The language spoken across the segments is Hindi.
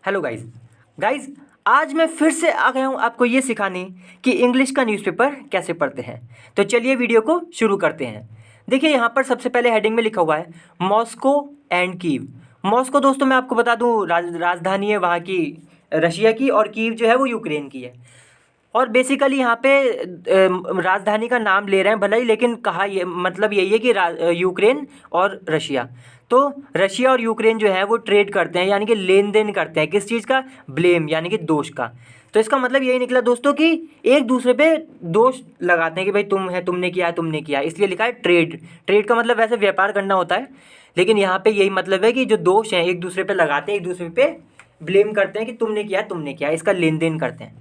Hello guys. गाइस, आज मैं फिर से आ गया हूँ आपको ये सिखाने कि इंग्लिश का न्यूज़पेपर कैसे पढ़ते हैं। तो चलिए वीडियो को शुरू करते हैं। देखिए यहाँ पर सबसे पहले हेडिंग में लिखा हुआ है मॉस्को एंड कीव। मॉस्को दोस्तों मैं आपको बता दूँ राजधानी है वहाँ की, रशिया की, और कीव जो है वो यूक्रेन की है। और बेसिकली यहाँ पे राजधानी का नाम ले रहे हैं भले ही, लेकिन कहा ये मतलब यही है कि यूक्रेन और रशिया। तो रशिया और यूक्रेन जो है वो ट्रेड करते हैं, यानी कि लेन देन करते हैं किस चीज़ का, ब्लेम यानी कि दोष का। तो इसका मतलब यही निकला दोस्तों कि एक दूसरे पे दोष लगाते हैं कि भाई तुम है, तुमने किया है, तुमने किया है, इसलिए लिखा है ट्रेड। ट्रेड का मतलब वैसे व्यापार करना होता है, लेकिन यहाँ पे यही मतलब है कि जो दोष हैं एक दूसरे पे लगाते हैं, एक दूसरे पे ब्लेम करते हैं कि तुमने किया, तुमने किया, इसका लेन देन करते हैं।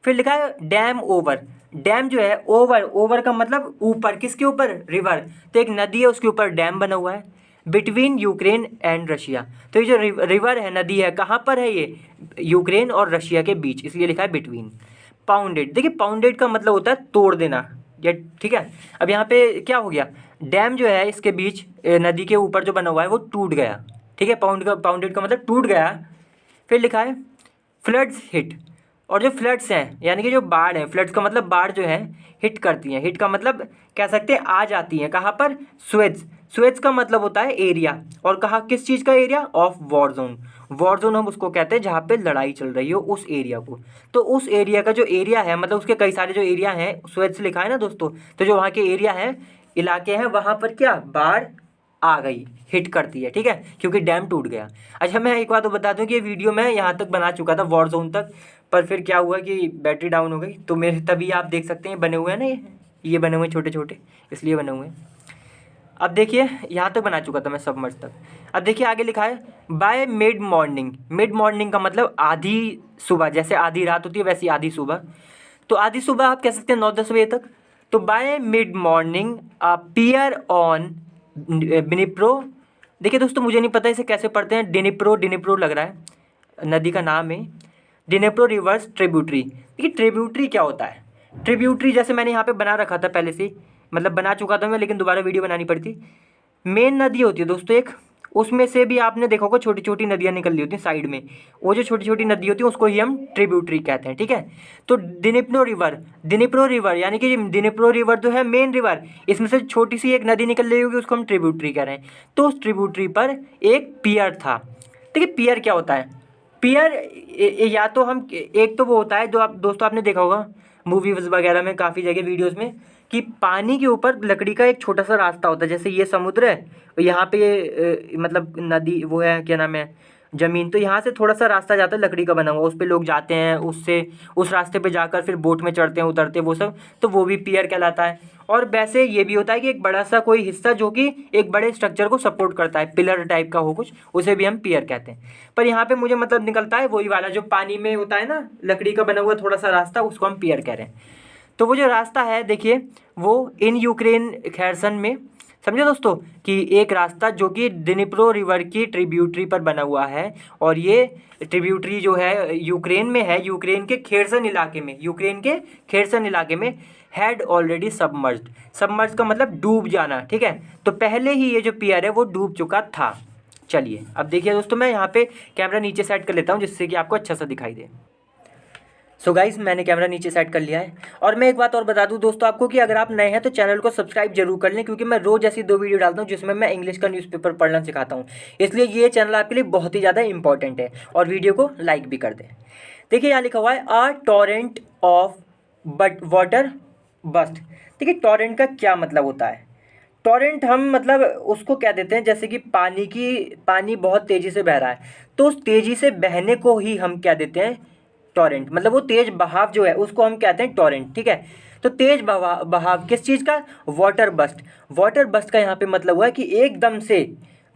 फिर लिखा है डैम ओवर। डैम जो है ओवर, ओवर का मतलब ऊपर, किसके ऊपर, रिवर। तो एक नदी है उसके ऊपर डैम बना हुआ है। बिटवीन यूक्रेन एंड रशिया, तो ये जो रिवर है, नदी है, कहाँ पर है ये, यूक्रेन और रशिया के बीच, इसलिए लिखा है बिटवीन। पाउंडेड, देखिए पाउंडेड का मतलब होता है तोड़ देना, या ठीक है। अब यहाँ पे क्या हो गया, डैम जो है इसके बीच नदी के ऊपर जो बना हुआ है वो टूट गया, ठीक है। पाउंडेड का मतलब टूट गया। फिर लिखा है फ्लड्स हिट। और जो फ्लड्स हैं यानी कि जो बाढ़ है, फ्लड्स का मतलब बाढ़ जो है हिट करती हैं, हिट का मतलब कह सकते हैं आ जाती हैं, कहाँ पर, स्वेज। स्वेज का मतलब होता है एरिया, और कहाँ किस चीज़ का area, of war zone. War zone हम उसको कहते हैं जहाँ पे लड़ाई चल रही हो उस एरिया को। तो उस एरिया का जो एरिया है, मतलब उसके कई सारे जो एरिया हैं, स्वेज से लिखा है ना दोस्तों, तो जो वहाँ के एरिया हैं, इलाके हैं, वहाँ पर क्या, बाढ़ आ गई, हिट करती है, ठीक है, क्योंकि डैम टूट गया। अच्छा मैं एक बात तो बता दूं कि ये वीडियो मैं यहाँ तक बना चुका था, वॉर जोन तक, पर फिर क्या हुआ कि बैटरी डाउन हो गई, तो मेरे तभी आप देख सकते हैं बने हुए हैं ना, ये बने हुए हैं छोटे छोटे, इसलिए बने हुए हैं। अब देखिए यहाँ तक बना चुका था मैं, सबमर्ज तक। अब देखिए आगे लिखा है bye mid morning. Mid morning का मतलब आधी सुबह, जैसे आधी रात होती है वैसी आधी सुबह। तो आधी सुबह आप कह सकते हैं 9-10 बजे तक। तो by mid morning pier on Dnipro. देखिए दोस्तों मुझे नहीं पता इसे कैसे पढ़ते हैं, डिनिप्रो, डिनिप्रो लग रहा है, नदी का नाम है। डिनेप्रो रिवर्स ट्रिब्यूटरी। देखिए ट्रिब्यूटरी क्या होता है, ट्रिब्यूटरी जैसे मैंने यहाँ पे बना रखा था पहले से, मतलब बना चुका था मैं, लेकिन दोबारा वीडियो बनानी पड़ी थी। मेन नदी होती है दोस्तों एक, उसमें से भी आपने देखा होगा छोटी छोटी नदियाँ निकल रही होती हैं साइड में, वो जो छोटी छोटी नदी होती है उसको ही हम ट्रिब्यूटरी कहते हैं, ठीक है। तो डिनिप्रो रिवर, डिनिप्रो रिवर यानी कि डिनिप्रो रिवर जो है मेन रिवर, इसमें से छोटी सी एक नदी निकल रही होगी, उसको हम ट्रिब्यूटरी कह रहे हैं। तो उस ट्रिब्यूटरी पर एक पियर था। देखिए पियर क्या होता है, पियर या तो हम, एक तो वो होता है जो आप दोस्तों आपने देखा होगा मूवीज वगैरह में, काफ़ी जगह वीडियोस में, कि पानी के ऊपर लकड़ी का एक छोटा सा रास्ता होता है, जैसे ये समुद्र है, यहाँ पे ये मतलब नदी वो है, क्या नाम है, ज़मीन, तो यहाँ से थोड़ा सा रास्ता जाता है लकड़ी का बना हुआ, उस पर लोग जाते हैं, उससे उस रास्ते पे जाकर फिर बोट में चढ़ते हैं, उतरते हैं, वो सब, तो वो भी पियर कहलाता है। और वैसे ये भी होता है कि एक बड़ा सा कोई हिस्सा जो कि एक बड़े स्ट्रक्चर को सपोर्ट करता है, पिलर टाइप का हो कुछ, उसे भी हम पियर कहते हैं। पर यहाँ पे मुझे मतलब निकलता है वही वाला जो पानी में होता है ना, लकड़ी का बना हुआ थोड़ा सा रास्ता, उसको हम पियर कह रहे हैं। तो वो जो रास्ता है देखिए, वो इन यूक्रेन खैरसन में, समझे दोस्तों, कि एक रास्ता जो कि डिनिप्रो रिवर की ट्रिब्यूटरी पर बना हुआ है, और ये ट्रिब्यूटरी जो है यूक्रेन में है, यूक्रेन के खेरसन इलाके में, यूक्रेन के खेरसन इलाके में, हैड ऑलरेडी सबमर्ज्ड। सबमर्ज का मतलब डूब जाना, ठीक है। तो पहले ही ये जो पियर है वो डूब चुका था। चलिए अब देखिए दोस्तों, मैं यहाँ पे कैमरा नीचे सेट कर लेता हूँ जिससे कि आपको अच्छा सा दिखाई दे। सो गाइस मैंने कैमरा नीचे सेट कर लिया है। और मैं एक बात और बता दूं दोस्तों आपको कि अगर आप नए हैं तो चैनल को सब्सक्राइब जरूर कर लें, क्योंकि मैं रोज़ ऐसी 2 वीडियो डालता हूं जिसमें मैं इंग्लिश का न्यूज़पेपर पढ़ना सिखाता हूं। इसलिए ये चैनल आपके लिए बहुत ही ज़्यादा इंपॉर्टेंट है, और वीडियो को लाइक भी कर दें। देखिए यहाँ लिखा हुआ है a torrent of but water burst. देखिए टॉरेंट का क्या मतलब होता है, टॉरेंट हम मतलब उसको कह देते हैं जैसे कि पानी बहुत तेज़ी से बह रहा है, तो उस तेज़ी से बहने को ही हम क्या देते हैं, टॉरेंट। मतलब वो तेज बहाव जो है उसको हम कहते हैं टॉरेंट, ठीक है। तो तेज बहाव, बहाव किस चीज़ का, वाटर बस्ट। वाटर बस्ट का यहाँ पे मतलब हुआ है कि एकदम से,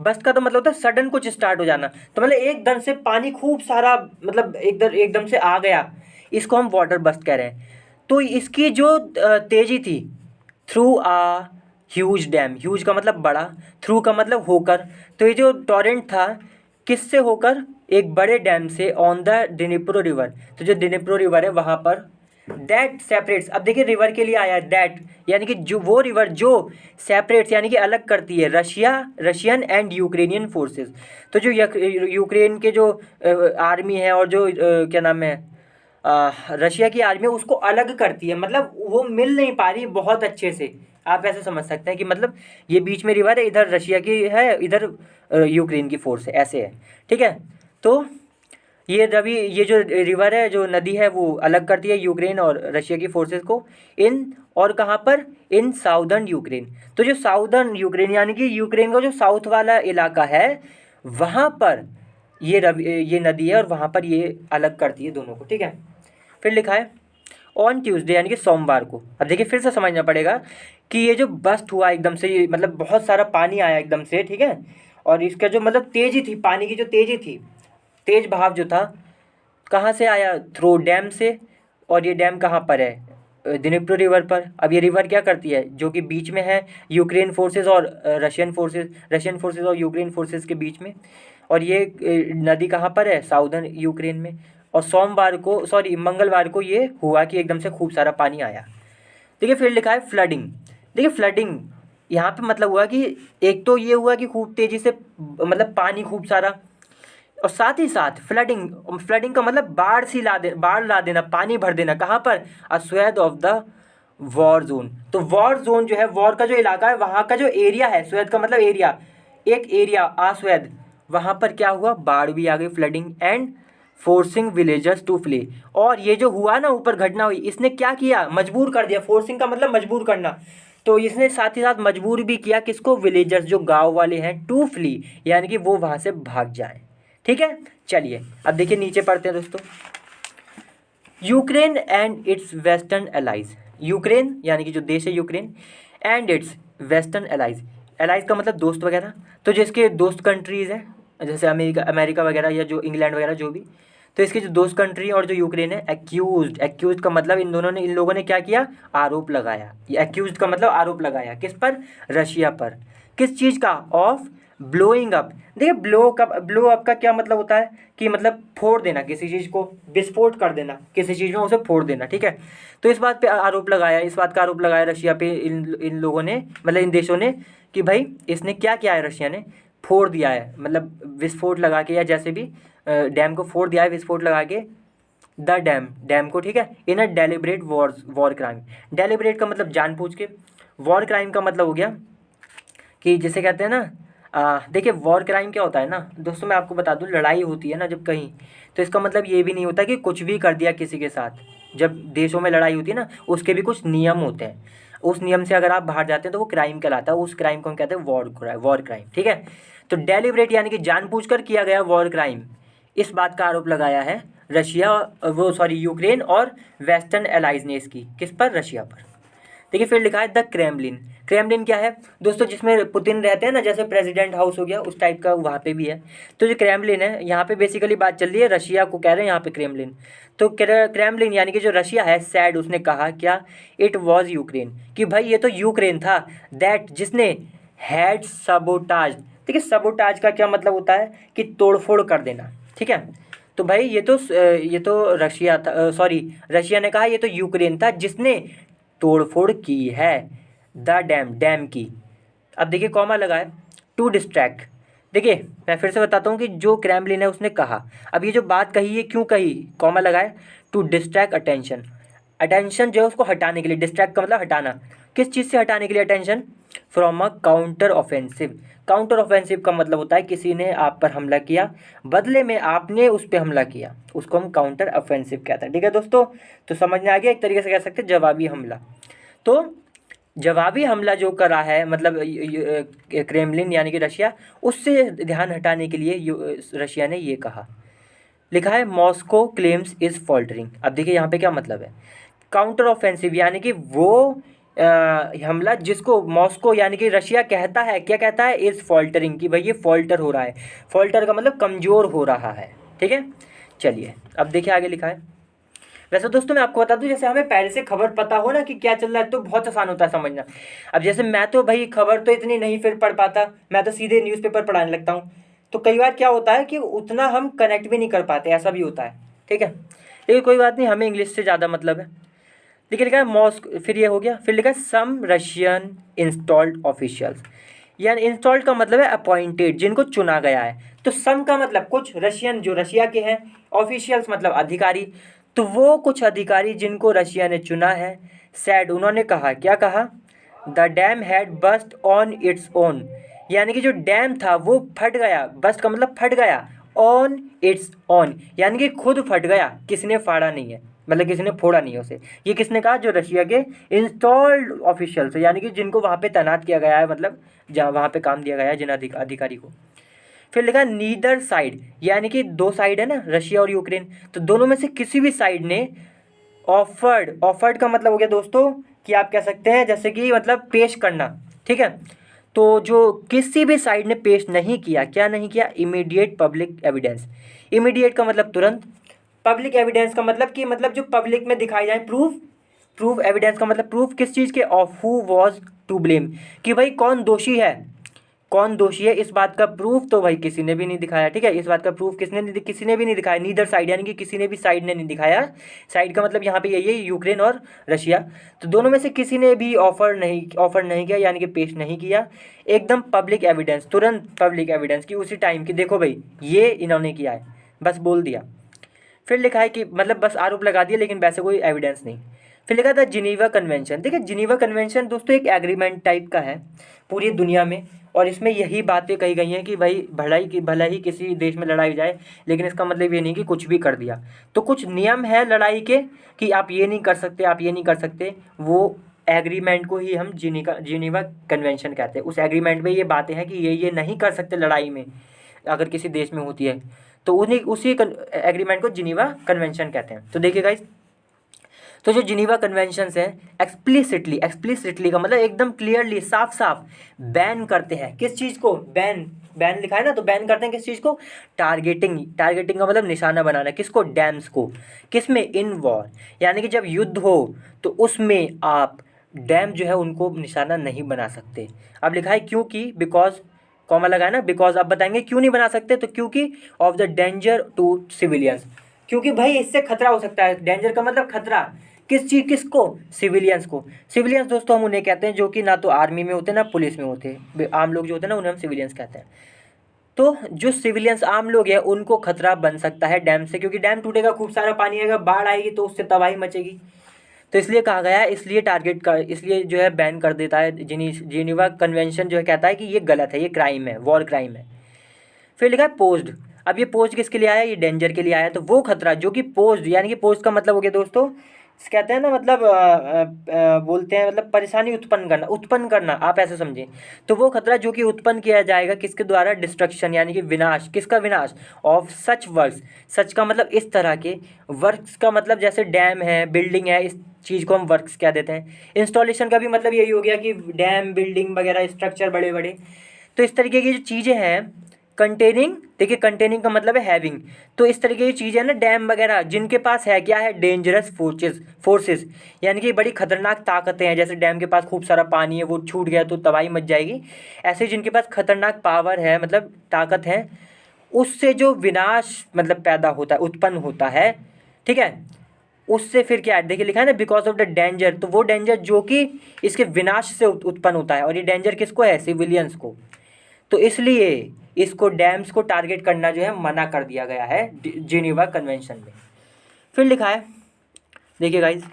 बस्ट का तो मतलब होता है सडन कुछ स्टार्ट हो जाना, तो मतलब एकदम से पानी खूब सारा, मतलब एकदम से आ गया, इसको हम वाटर बस्ट कह रहे हैं। तो इसकी जो तेजी थी, थ्रू आ ह्यूज डैम, ह्यूज का मतलब बड़ा, थ्रू का मतलब होकर, तो ये जो टॉरेंट था किससे होकर, एक बड़े डैम से, ऑन द डिनिप्रो रिवर। तो जो डिनिप्रो रिवर है वहाँ पर दैट सेपरेट्स, अब देखिए रिवर के लिए आया है दैट, यानी कि जो वो रिवर जो सेपरेट्स यानी कि अलग करती है रशियन एंड यूक्रेनियन फोर्सेस। तो जो यूक्रेन के जो आर्मी है और जो क्या नाम है रशिया की आर्मी उसको अलग करती है, मतलब वो मिल नहीं पा रही बहुत अच्छे से। आप ऐसे समझ सकते हैं कि मतलब ये बीच में रिवर है, इधर रशिया की है, इधर यूक्रेन की फोर्स है, ऐसे है। ठीक है, तो ये जो रिवर है, जो नदी है, वो अलग करती है यूक्रेन और रशिया की फोर्सेस को। इन और कहाँ पर, इन साउदर्न यूक्रेन। तो जो साउदर्न यूक्रेन यानी कि यूक्रेन का जो साउथ वाला इलाका है, वहाँ पर ये नदी है और वहाँ पर ये अलग करती है दोनों को। ठीक है, फिर लिखा है ऑन ट्यूसडे यानी कि सोमवार को। अब देखिए फिर से समझना पड़ेगा कि ये जो बस्ट हुआ एकदम से, ये मतलब बहुत सारा पानी आया एकदम से। ठीक है, और इसका जो मतलब तेज़ी थी, पानी की जो तेज़ी थी, तेज बहाव जो था, कहाँ से आया, थ्रो डैम से। और ये डैम कहाँ पर है, दिनीप्रो रिवर पर। अब ये रिवर क्या करती है, जो कि बीच में है यूक्रेन फोर्सेस और रशियन फोर्सेस और यूक्रेन फोर्सेस के बीच में। और ये नदी कहाँ पर है, साउदर्न यूक्रेन में। और मंगलवार को ये हुआ कि एकदम से खूब सारा पानी आया। देखिए फिर लिखा है फ्लडिंग। देखिए फ्लडिंग यहाँ पे मतलब हुआ कि एक तो ये हुआ कि खूब तेज़ी से मतलब पानी खूब सारा, और साथ ही साथ फ्लडिंग, फ्लडिंग का मतलब बाढ़ ला देना, पानी भर देना। कहाँ पर, अस्वेद ऑफ द वॉर जोन। तो वॉर जोन जो है, वॉर का जो इलाका है, वहाँ का जो एरिया है, स्वेद का मतलब एरिया, एक एरिया अस्वेद, वहाँ पर क्या हुआ, बाढ़ भी आ गई, flooding and forcing villagers to flee. और ये जो हुआ ना, ऊपर घटना हुई, इसने क्या किया, मजबूर कर दिया। फोर्सिंग का मतलब मजबूर करना, तो इसने साथ ही साथ मजबूर भी किया किसको, विलेजर्स जो गांव वाले हैं, टू फ्ली यानी कि वो वहाँ से भाग जाएं। ठीक है, चलिए अब देखिए नीचे पढ़ते हैं दोस्तों। Ukraine and it's western allies, Ukraine यानी कि जो देश है Ukraine, and it's western allies, allies का मतलब दोस्त वगैरह। तो जिसके दोस्त कंट्रीज़ हैं, जैसे अमेरिका वगैरह या जो इंग्लैंड वगैरह जो भी, तो इसके जो दोस्त कंट्री और जो यूक्रेन है, एक्यूज का मतलब इन लोगों ने क्या किया, आरोप लगाया। ये एक्यूज का मतलब आरोप लगाया किस पर, रशिया पर। किस चीज़ का, ऑफ ब्लोइंग अप। देखिए ब्लो अप का क्या मतलब होता है कि मतलब फोड़ देना, किसी चीज़ को विस्फोट कर देना, किसी चीज़ में उसे फोड़ देना। ठीक है, तो इस बात का आरोप लगाया रशिया पे, इन लोगों ने, मतलब इन देशों ने, कि भाई इसने क्या किया है, रशिया ने फोड़ दिया है, मतलब विस्फोट लगा के, या जैसे भी डैम को फोड़ दिया है विस्फोट लगा के, द डैम को। ठीक है, इन अ डेलिब्रेट वॉर क्राइम। डेलिब्रेट का मतलब जानबूझ के, वॉर क्राइम का मतलब हो गया कि जिसे कहते हैं ना, देखिए वॉर क्राइम क्या होता है ना दोस्तों, मैं आपको बता दूं, लड़ाई होती है ना जब कहीं, तो इसका मतलब ये भी नहीं होता कि कुछ भी कर दिया किसी के साथ। जब देशों में लड़ाई होती है ना, उसके भी कुछ नियम होते हैं, उस नियम से अगर आप बाहर जाते हैं तो वो क्राइम कहलाता है, उस क्राइम को हम कहते हैं वॉर क्राइम। ठीक है, तो डेलिब्रेट यानी कि जानबूझकर किया गया वॉर क्राइम, इस बात का आरोप लगाया है यूक्रेन और वेस्टर्न एलाइज ने इसकी, किस पर, रशिया पर। देखिए फिर लिखा है द क्रेमलिन। क्रेमलिन क्या है दोस्तों, जिसमें पुतिन रहते हैं ना, जैसे प्रेसिडेंट हाउस हो गया उस टाइप का, वहाँ पे भी है। तो जो क्रेमलिन है, यहाँ पे बेसिकली बात चल रही है, रशिया को कह रहे हैं यहाँ पे क्रेमलिन। तो क्रेमलिन यानी कि जो रशिया है, सैड, उसने कहा क्या, इट वॉज यूक्रेन, कि भाई ये तो यूक्रेन था, दैट जिसने हैड सबोटाज। देखिए सबोटाज का क्या मतलब होता है कि तोड़फोड़ कर देना। ठीक है, तो भाई ये तो रशिया ने कहा ये तो यूक्रेन था जिसने तोड़फोड़ की है, द डैम की। अब देखिए कॉमा लगा है, टू डिस्ट्रैक्ट। देखिए मैं फिर से बताता हूँ कि जो क्रेमलिन है उसने कहा, अब ये जो बात कही है क्यों कही, कॉमा लगा है, टू डिस्ट्रैक्ट अटेंशन। अटेंशन जो है उसको हटाने के लिए, डिस्ट्रैक्ट का मतलब हटाना, किस चीज़ से हटाने के लिए attention, from a counter offensive. Counter offensive का मतलब होता है किसी ने आप पर हमला किया, बदले में आपने उस पर हमला किया, उसको हम काउंटर ऑफेंसिव कहते हैं। ठीक है दोस्तों, तो समझ में आ गया, एक तरीके से कह सकते हैं जवाबी हमला। तो जवाबी हमला जो करा है, मतलब क्रेमलिन यानी कि रशिया, उससे ध्यान हटाने के लिए रशिया ने ये कहा। लिखा है मॉस्को क्लेम्स इज फॉल्टरिंग। अब देखिए यहाँ पे क्या मतलब है, काउंटर ऑफेंसिव यानी कि वो हमला जिसको मॉस्को यानी कि रशिया कहता है, क्या कहता है, इज फॉल्टरिंग, कि भाई ये फॉल्टर हो रहा है। फॉल्टर का मतलब कमज़ोर हो रहा है। ठीक है, चलिए अब देखिए आगे लिखा है। वैसे दोस्तों मैं आपको बता दूं, जैसे हमें पहले से खबर पता हो ना कि क्या चल रहा है, तो बहुत आसान होता है समझना। अब जैसे मैं तो भाई खबर तो इतनी नहीं फिर पढ़ पाता, मैं तो सीधे न्यूज़पेपर पढ़ाने लगता हूँ, तो कई बार क्या होता है कि उतना हम कनेक्ट भी नहीं कर पाते, ऐसा भी होता है। ठीक है, लेकिन कोई बात नहीं, हमें इंग्लिश से ज़्यादा मतलब है। देखिए लिखा है मॉस्क, फिर ये हो गया, फिर लिखा है सम रशियन इंस्टॉल्ड ऑफिशियल्स, यानी इंस्टॉल्ड का मतलब है अपॉइंटेड, जिनको चुना गया है। तो सम का मतलब कुछ, रशियन जो रशिया के हैं, ऑफिशियल्स मतलब अधिकारी, तो वो कुछ अधिकारी जिनको रशिया ने चुना है, सैड उन्होंने कहा, क्या कहा, the dam had burst on its own, यानी कि जो डैम था वो फट गया, बस्ट का मतलब फट गया, ऑन इट्स ऑन यानी कि खुद फट गया, किसी ने फाड़ा नहीं है, मतलब किसी ने फोड़ा नहीं है उसे। ये किसने कहा, जो रशिया के इंस्टॉल्ड ऑफिशियल्स यानी कि जिनको वहाँ पे तैनात किया गया है, मतलब जहाँ वहाँ पे काम दिया गया है जिन अधिकारी को। फिर लिखा नीदर साइड, यानी कि दो साइड है ना, रशिया और यूक्रेन, तो दोनों में से किसी भी साइड ने ऑफर्ड, ऑफर्ड का मतलब हो गया दोस्तों कि आप कह सकते हैं जैसे कि मतलब पेश करना, ठीक है। तो जो किसी भी साइड ने पेश नहीं किया, क्या नहीं किया, इमीडिएट पब्लिक एविडेंस, इमीडिएट का मतलब तुरंत, पब्लिक एविडेंस का मतलब कि मतलब जो पब्लिक में दिखाई जाए प्रूफ, प्रूफ एविडेंस का मतलब प्रूफ किस चीज़ के, of who was to blame, कि भाई कौन दोषी है, कौन दोषी है, इस बात का प्रूफ तो भाई किसी ने भी नहीं दिखाया, ठीक है। इस बात का प्रूफ किसी ने भी नहीं दिखाया, नीदर साइड यानी कि किसी ने भी साइड ने नहीं दिखाया, साइड का मतलब यहाँ पे यही है, यूक्रेन और रशिया, तो दोनों में से किसी ने भी ऑफर नहीं किया, यानी कि पेश नहीं किया एकदम पब्लिक एविडेंस, तुरंत पब्लिक एविडेंस की उसी टाइम की, देखो भाई ये इन्होंने किया है, बस बोल दिया। फिर लिखा है कि मतलब बस आरोप लगा दिया, लेकिन वैसे कोई एविडेंस नहीं। फिर लिखा था जिनीवा कन्वेंशन, देखिए जिनीवा कन्वेंशन दोस्तों एक एग्रीमेंट टाइप का है पूरी दुनिया में, और इसमें यही बातें कही गई हैं कि भाई भला ही किसी देश में लड़ाई हो जाए, लेकिन इसका मतलब ये नहीं कि कुछ भी कर दिया। तो कुछ नियम है लड़ाई के कि आप ये नहीं कर सकते, आप ये नहीं कर सकते, वो एग्रीमेंट को ही हम जिनीवा कन्वेंशन कहते हैं। उस एग्रीमेंट में ये बातें हैं कि ये नहीं कर सकते लड़ाई में, अगर किसी देश में होती है, तो उन्हीं उसी एग्रीमेंट को जिनीवा कन्वेंशन कहते हैं। तो देखिए गाइस, तो जो जिनीवा कन्वेंशंस हैं एक्सप्लिसिटली, एक्सप्लिसिटली का मतलब एकदम क्लियरली, साफ साफ बैन करते हैं किस चीज़ को, बैन, बैन लिखा है ना, तो बैन करते हैं किस चीज़ को, टारगेटिंग, टारगेटिंग का मतलब निशाना बनाना, किसको, डैम्स को, किस में, इन वॉर, यानी कि जब युद्ध हो तो उसमें आप डैम जो है उनको निशाना नहीं बना सकते। अब लिखा है क्योंकि, बिकॉज, कॉमा लगा है ना, बिकॉज, आप बताएंगे क्यों नहीं बना सकते, तो क्योंकि of the danger to civilians, क्योंकि भाई इससे खतरा हो सकता है, डेंजर का मतलब खतरा, किस चीज़, किसको, सिविलियंस को। सिविलियंस दोस्तों हम उन्हें कहते हैं जो कि ना तो आर्मी में होते ना पुलिस में होते, आम लोग जो होते हैं ना उन्हें हम सिविलियंस कहते हैं। तो जो सिविलियंस आम लोग हैं उनको खतरा बन सकता है डैम से, क्योंकि डैम टूटेगा, खूब सारा पानी आएगा, बाढ़ आएगी तो उससे तबाही मचेगी, तो इसलिए कहा गया है, इसलिए टारगेट कर, इसलिए जो है बैन कर देता है। जिनीवा कन्वेंशन जो है कहता है कि ये गलत है, ये क्राइम है, वॉर क्राइम है। फिर लिखा है पोज्ड, अब ये पोज्ड किसके लिए आया, ये डेंजर के लिए आया, तो वो खतरा जो कि पोज्ड, यानी कि पोज्ड का मतलब हो गया दोस्तों, कहते हैं ना मतलब बोलते हैं मतलब परेशानी उत्पन्न करना, उत्पन्न करना, आप ऐसे समझें। तो वो खतरा जो कि उत्पन्न किया जाएगा किसके द्वारा, डिस्ट्रक्शन यानी कि विनाश, किसका विनाश, ऑफ सच वर्क्स, सच का मतलब इस तरह के, वर्क्स का मतलब जैसे डैम है, बिल्डिंग है, इस चीज़ को हम वर्क्स कह देते हैं। इंस्टॉलेशन का भी मतलब यही हो गया कि डैम, बिल्डिंग वगैरह, स्ट्रक्चर बड़े बड़े, तो इस तरीके की जो चीज़ें हैं, कंटेनिंग, देखिए कंटेनिंग का मतलब है हैविंग, तो इस तरीके की चीज़ें ना डैम वगैरह जिनके पास है, क्या है, डेंजरस फोर्सेस, यानी कि बड़ी खतरनाक ताकतें हैं, जैसे डैम के पास खूब सारा पानी है, वो छूट गया तो तबाही मच जाएगी, ऐसे जिनके पास खतरनाक पावर है, मतलब ताकत है, उससे जो विनाश मतलब पैदा होता है, उत्पन्न होता है, ठीक है, उससे फिर क्या है, देखिए लिखा है ना, बिकॉज ऑफ द डेंजर, तो वो डेंजर जो कि इसके विनाश से उत्पन्न होता है, और ये डेंजर किसको है, सिविलियंस को, तो इसलिए इसको डैम्स को टारगेट करना जो है मना कर दिया गया है जिनीवा कन्वेंशन में। फिर लिखा है, देखिए गाइज,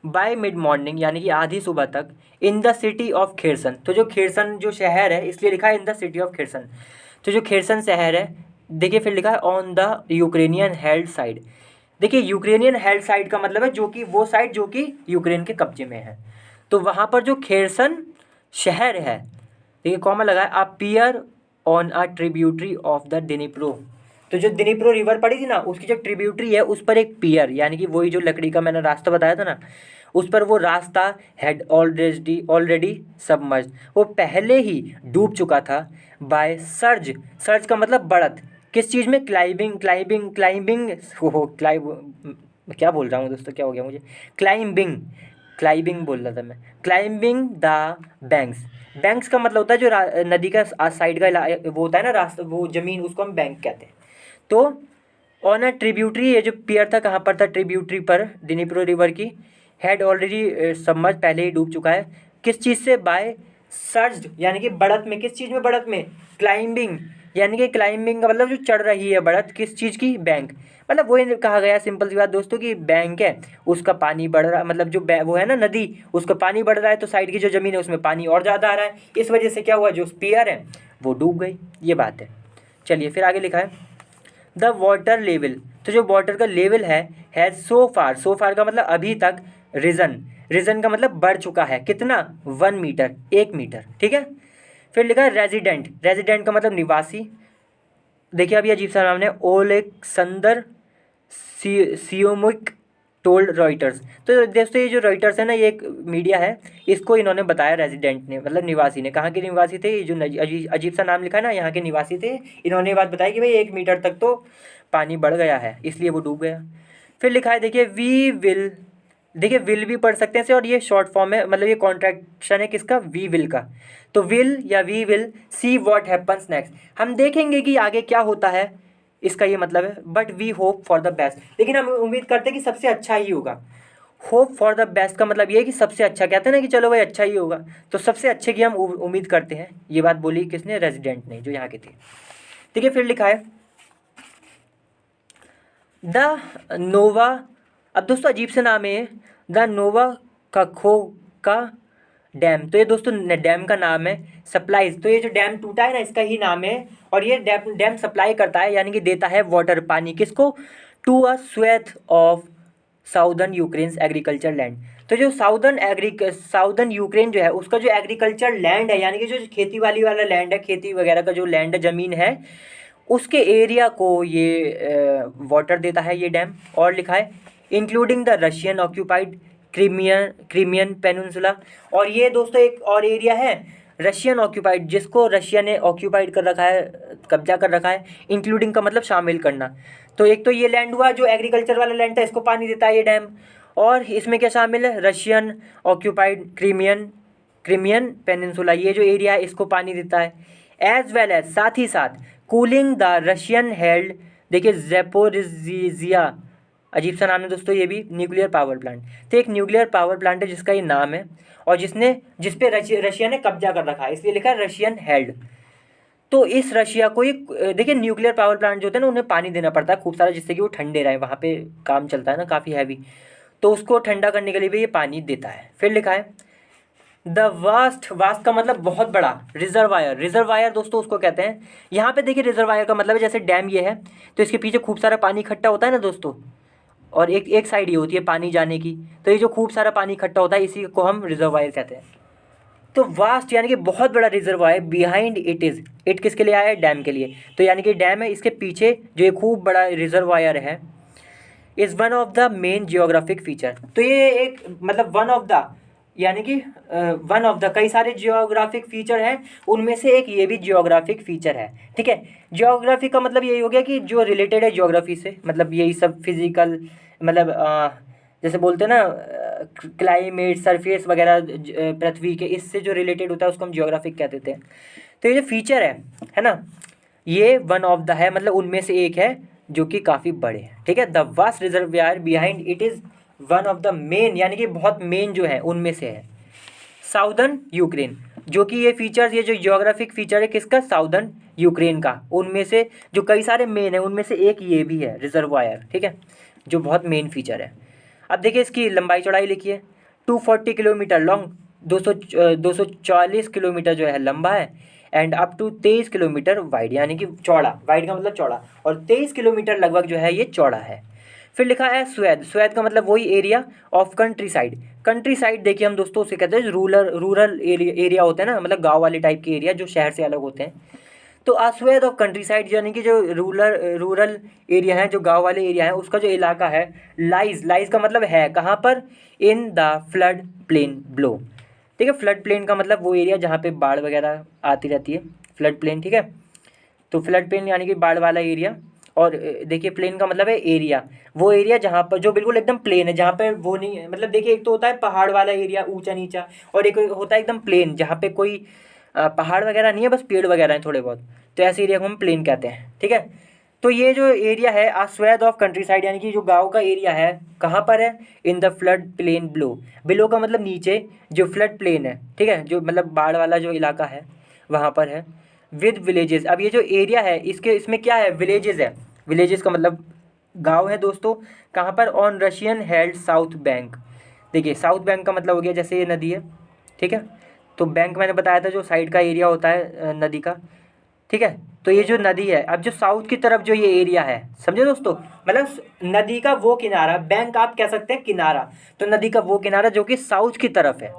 बाय मिड मॉर्निंग यानी कि आधी सुबह तक, in the city of Kherson, तो जो खेरसन जो शहर है इसलिए लिखा है in the city of Kherson, तो जो खेरसन शहर है, देखिए फिर लिखा है on the Ukrainian held side, देखिए यूक्रेनियन हेल्ड साइड का मतलब है जो कि वो साइड जो कि यूक्रेन के कब्जे में है, तो वहाँ पर जो खेरसन शहर है, देखिए कॉमा लगा है, appear on a tributary of the Dnipro, तो जो डिनीप्रो रिवर पड़ी थी ना उसकी जो ट्रिब्यूटरी है उस पर एक पियर, यानी कि वही जो लकड़ी का मैंने रास्ता बताया था ना, उस पर वो रास्ता हैड ऑलरेडी ऑलरेडी सबमर्ज, वो पहले ही डूब चुका था, बाय सर्ज, सर्ज का मतलब बढ़त, किस चीज़ में, क्लाइंबिंग हो क्लाइब, क्या बोल रहा हूँ दोस्तों, क्या हो गया मुझे, क्लाइंबिंग, क्लाइंबिंग बोल रहा था मैं, क्लाइंबिंग द बैंक्स, बैंक्स का मतलब होता है जो नदी का साइड का वो होता है ना रास्ता, वो ज़मीन, उसको हम बैंक कहते हैं। तो ऑन अ ट्रिब्यूटरी, ये जो पियर था कहाँ पर था, ट्रिब्यूटरी पर डिनीप्रो रिवर की, हैड ऑलरेडी सबमर्ज, पहले ही डूब चुका है। किस चीज़ से? बाय सर्ज्ड, यानी कि बढ़त में। किस चीज़ में बढ़त में? क्लाइंबिंग, यानी कि क्लाइंबिंग का मतलब जो चढ़ रही है बढ़त, किस चीज़ की? बैंक। मतलब वही कहा गया सिंपल सी बात दोस्तों कि बैंक है उसका पानी बढ़ रहा, मतलब जो वो है ना नदी, उसका पानी बढ़ रहा है तो साइड की जो ज़मीन है उसमें पानी और ज़्यादा आ रहा है, इस वजह से क्या हुआ, जो स्पीयर है वो डूब गई, ये बात है। चलिए फिर आगे लिखा है द वाटर लेवल, तो जो वाटर का लेवल है सो फार का मतलब अभी तक, रिजन का मतलब बढ़ चुका है, कितना? 1 मीटर, 1 मीटर, ठीक है। फिर लिखा है रेजिडेंट का मतलब निवासी। देखिए अभी अजीब सा नाम है, ओलेक्संदर सियोमिक टोल्ड रॉयटर्स। तो दोस्तों ये जो रॉयटर्स है ना, ये एक मीडिया है, इसको इन्होंने बताया, रेजिडेंट ने मतलब निवासी ने। कहाँ के निवासी थे? ये जो अजीब सा नाम लिखा है ना, यहाँ के निवासी थे। इन्होंने ये बात बताई कि भाई 1 मीटर तक तो पानी बढ़ गया है, इसलिए वो डूब गया। फिर लिखा है देखिए वी विल, देखिए विल भी पढ़ सकते हैं इसे, और ये शॉर्ट फॉर्म है, मतलब ये कॉन्ट्रैक्शन है किसका? वी विल का। तो विल या we will see what happens next, हम देखेंगे कि आगे क्या होता है, इसका ये मतलब है। But we hope for the best, लेकिन हम उम्मीद करते हैं कि सबसे अच्छा ही होगा। होप फॉर द बेस्ट का मतलब ये है कि सबसे अच्छा, कहते हैं ना कि चलो भाई अच्छा ही होगा, तो सबसे अच्छे की हम उम्मीद करते हैं। ये बात बोली किसने? रेजिडेंट ने, जो यहाँ के थे। ठीक है, फिर लिखा है द नोवा। अब दोस्तों अजीब से नाम है, द नोवा कखो का डैम। तो ये दोस्तों डैम का नाम है। सप्लाईज, तो ये जो डैम टूटा है ना, इसका ही नाम है। और ये डैम सप्लाई करता है, यानी कि देता है वाटर, पानी, किसको? To a swath of southern Ukraine agriculture land. तो जो साउदर्न यूक्रेन जो है उसका जो एग्रीकल्चर लैंड है, यानी कि जो खेती वाली वाला लैंड है, खेती वगैरह का जो लैंड है, ज़मीन है, उसके एरिया को ये वाटर देता है ये डैम। और लिखा है including the Russian occupied Crimean peninsula. और ये दोस्तों एक और एरिया है रशियन ऑक्यूपाइड, जिसको रशिया ने ऑक्यूपाइड कर रखा है, कब्जा कर रखा है। इंक्लूडिंग का मतलब शामिल करना। तो एक तो ये लैंड हुआ जो एग्रीकल्चर वाला लैंड था, इसको पानी देता है ये डैम। और इसमें क्या शामिल है? रशियन ऑक्यूपाइड क्रीमियन पेनिनसुला, ये जो एरिया है इसको पानी देता है। एज वेल एज, साथ ही साथ, कूलिंग द रशियन हेल्ड, देखिए ज़ेपोरिजिया, अजीब सा नाम है दोस्तों ये भी, न्यूक्लियर पावर प्लांट। तो एक न्यूक्लियर पावर प्लांट है जिसका ये नाम है, और जिसपे रशिया ने कब्जा कर रखा है, इसलिए लिखा है रशियन हेल्ड। तो इस रशिया को एक, देखिए न्यूक्लियर पावर प्लांट जो होते हैं ना, उन्हें पानी देना पड़ता है खूब सारा, जिससे कि वो ठंडे रहे, वहाँ पे काम चलता है ना काफ़ी हैवी, तो उसको ठंडा करने के लिए भी ये पानी देता है। फिर लिखा है द वास्ट का मतलब बहुत बड़ा, रिजर्वायर दोस्तों उसको कहते हैं। यहाँ पे देखिए रिजर्वायर का मतलब है, जैसे डैम ये है तो इसके पीछे खूब सारा पानी इकट्ठा होता है ना दोस्तों, और एक साइड ये होती है पानी जाने की, तो ये जो खूब सारा पानी इकट्ठा होता है इसी को हम रिजर्वायर कहते हैं। तो वास्ट यानी कि बहुत बड़ा रिजर्वायर, बिहाइंड इट किसके लिए आया है? डैम के लिए। तो यानी कि डैम है, इसके पीछे जो ये खूब बड़ा रिजर्वायर है, is one of the main geographic feature. तो ये एक मतलब वन ऑफ द, यानी कि वन ऑफ द, कई सारे जियोग्राफिक फीचर हैं, उनमें से एक ये भी जियोग्राफिक फीचर है। ठीक है, जियोग्राफी का मतलब यही हो गया कि जो रिलेटेड है जियोग्राफी से, मतलब यही सब फिजिकल, मतलब जैसे बोलते हैं ना क्लाइमेट, सरफेस वगैरह पृथ्वी के, इससे जो रिलेटेड होता है उसको हम जियोग्राफिक कह देते हैं। तो ये जो फीचर है ना, ये वन ऑफ द है, मतलब उनमें से एक है जो कि काफ़ी बड़े हैं। ठीक है, the vast reservoir behind it is one of the main, यानी कि बहुत मेन जो है उनमें से है साउदर्न यूक्रेन। जो कि ये फीचर्स, ये जो जियोग्राफिक फीचर है किसका? साउदर्न यूक्रेन का। उनमें से जो कई सारे मेन है उनमें से एक ये भी है रिजर्वायर। ठीक है, जो बहुत मेन फीचर है। अब देखिए इसकी लंबाई चौड़ाई लिखिए, 240 किलोमीटर लॉन्ग, 240 किलोमीटर जो है लंबा है, and up to 23 kilometre wide, यानी कि चौड़ा, वाइड का मतलब चौड़ा, और 23 किलोमीटर लगभग जो है ये चौड़ा है। फिर लिखा है स्वेद का मतलब वही एरिया ऑफ कंट्री साइड देखिए हम दोस्तों उसे कहते हैं रूरल एरिया होते हैं ना, मतलब गाँव वाले टाइप के एरिया जो शहर से अलग होते हैं। तो अस्वेद ऑफ कंट्री साइड यानी कि जो रूरल एरिया है, जो गांव वाले एरिया है, उसका जो इलाका है, लाइज का मतलब है कहाँ पर? In the flood plain blow. ठीक है, फ्लड प्लेन का मतलब वो एरिया जहाँ पे बाढ़ वगैरह आती रहती है, फ्लड प्लेन। ठीक है, तो फ्लड प्लेन यानी कि बाढ़ वाला एरिया। और देखिए प्लेन का मतलब है एरिया, वो एरिया जहाँ पर जो बिल्कुल एकदम प्लेन है, जहाँ पे वो नहीं है, मतलब देखिए एक तो होता है पहाड़ वाला एरिया ऊंचा नीचा, और एक होता है एकदम प्लेन जहाँ पे कोई पहाड़ वगैरह नहीं है, बस पेड़ वगैरह हैं थोड़े बहुत, तो ऐसे एरिया को हम प्लेन कहते हैं। ठीक है, तो ये जो एरिया है अस्वेद ऑफ कंट्री साइड, यानी कि जो गांव का एरिया है कहाँ पर है, in the flood plain below. Below का मतलब नीचे, जो फ्लड प्लेन है, ठीक है, जो मतलब बाढ़ वाला जो इलाका है वहाँ पर है। विद विलेजेस, अब ये जो एरिया है इसमें क्या है, विलेजेस है। विलेजेस का मतलब गांव है दोस्तों। कहाँ पर, on Russian held south bank. देखिए साउथ बैंक का मतलब हो गया जैसे ये नदी है, ठीक है, तो बैंक मैंने बताया था जो साइड का एरिया होता है नदी का, ठीक है। तो ये जो नदी है, अब जो साउथ की तरफ जो ये एरिया है, समझे दोस्तों, मतलब नदी का वो किनारा, बैंक आप कह सकते हैं किनारा, तो नदी का वो किनारा जो कि साउथ की तरफ है,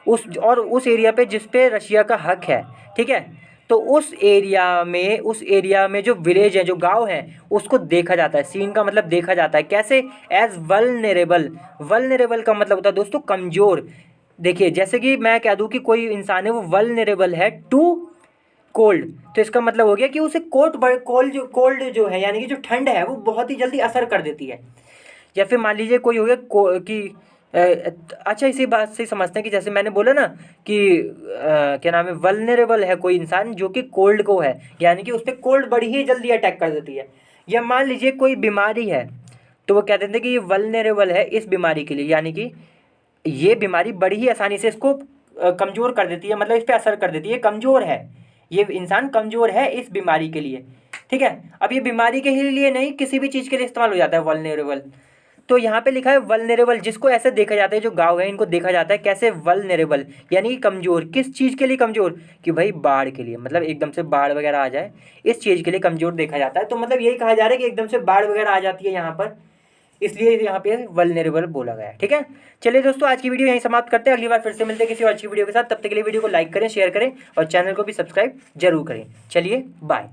उस एरिया पे जिस पे रशिया का हक है, ठीक है। तो उस एरिया में जो विलेज है, जो गांव है, उसको देखा जाता है, सीन का मतलब देखा जाता है कैसे, एज वल्नरेबल। वल्नरेबल का मतलब होता है दोस्तों कमज़ोर। देखिए जैसे कि मैं कह दूं कि कोई इंसान है वो वल्नरेबल है टू कोल्ड, तो इसका मतलब हो गया कि उसे कोल्ड जो है, यानी कि जो ठंड है वो बहुत ही जल्दी असर कर देती है। या फिर मान लीजिए कोई हो गया कि अ, अच्छा इसी बात से समझते हैं कि जैसे मैंने बोला ना कि क्या नाम है, वल्नरेबल है कोई इंसान जो कि कोल्ड को है, यानी कि उस पर कोल्ड बड़ी ही जल्दी अटैक कर देती है। या मान लीजिए कोई बीमारी है, तो वो कहते थे कि ये वल्नरेबल है इस बीमारी के लिए, यानी कि ये बीमारी बड़ी ही आसानी से इसको कमज़ोर कर देती है, मतलब इस पर असर कर देती है, कमज़ोर है, ये इंसान कमज़ोर है इस बीमारी के लिए, ठीक है। अब ये बीमारी के ही लिए नहीं, किसी भी चीज़ के लिए इस्तेमाल हो जाता है वल्नरेबल। तो यहाँ पे लिखा है वल्नरेबल, जिसको ऐसे देखा जाता है, जो गाँव है इनको देखा जाता है कैसे, वल्नरेबल, यानी कि कमज़ोर। किस चीज़ के लिए कमज़ोर, कि भाई बाढ़ के लिए, मतलब एकदम से बाढ़ वगैरह आ जाए, इस चीज़ के लिए कमज़ोर देखा जाता है। तो मतलब यही कहा जा रहा है कि एकदम से बाढ़ वगैरह आ जाती है यहाँ पर, इसलिए यहाँ पे वल्नरेबल बोला गया है, ठीक है। चलिए दोस्तों आज की वीडियो यहीं समाप्त करते हैं, अगली बार फिर से मिलते हैं किसी और अच्छी वीडियो के साथ। तब तक के लिए वीडियो को लाइक करें, शेयर करें और चैनल को भी सब्सक्राइब जरूर करें। चलिए बाय।